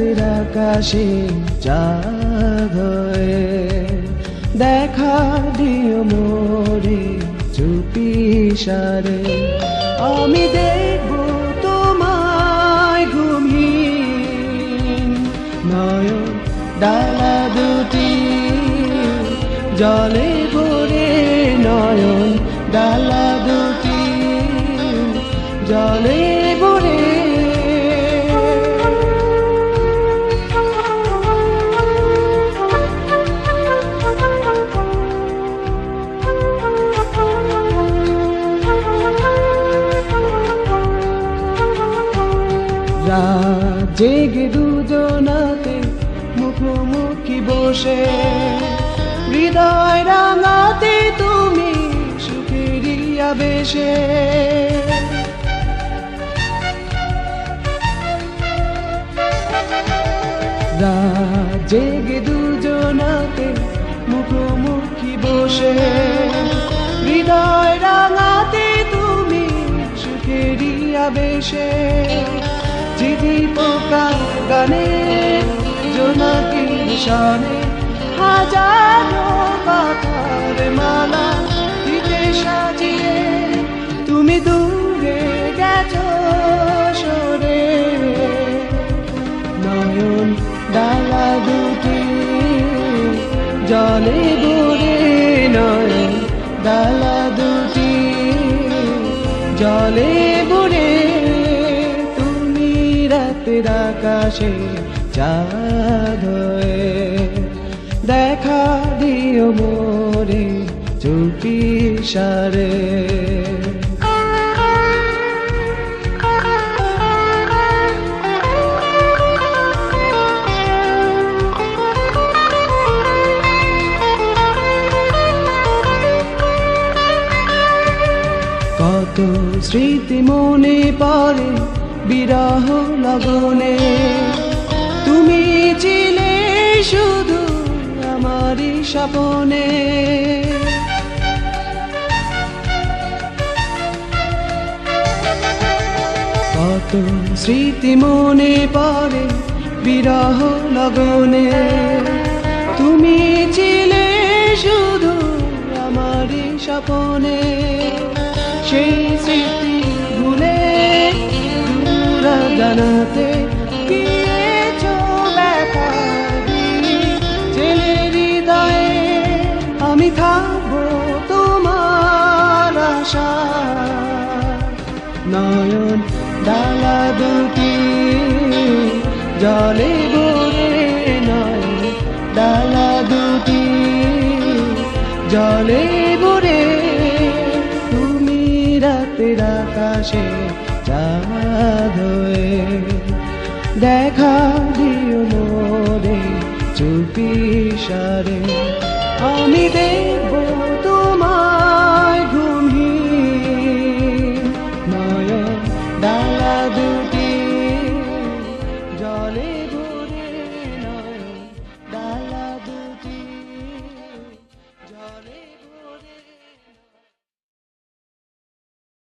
রাতের আকাশে চাঁদ হয়ে দেখা দিও মোরে চুপি সারে। আমি দেখব তোমায় ঘুমহীন নয়ন ডালা দুটি জলে ভরে, নয়ন ডালা দুটি জলে ভরে। রাত জেগে দুজনাতে মুখোমুখি বসে, হৃদয় রাঙাতে তুমি সুখেরই আবেশে। রাত জেগে দুজনাতে মুখোমুখি বসে, হৃদয় রাঙাতে তুমি সুখেরই আবেশে। ঝিঝি পোকার গানে জোনাকির শানে হাজারো পাতার মালা দিতে সাজিয়ে, তুমি দূরে গেছো সরে। নয়ন ডালা দুটি জলে ভরে, নয়ন ডালা দুটি জলে ভরে। রাতের আকাশে চাঁদ হয়ে দেখা দিও মোরে চুপি সারে। কত স্মৃতি মনে পড়ে বিরহ লগনে, তুমি ছিলে শুধু আমারই স্বপনে। কত স্মৃতি মনে পড়ে বিরহ লগনে, তুমি ছিলে শুধু আমারই স্বপনে। সেই স্মৃতি ভুলে জানাতে গিয়েছো ব্যথা ছেলে হৃদয়ে। আমি থাকবো তোমার আশা, নয়ন ডালা দুটি জলে ভরে, নয়ন ডালা দুটি জলে ভরে। তুমি রাতের আকাশে চাঁদ হয়ে দেখা দিও মোরে চুপি সারে। আমি দেখব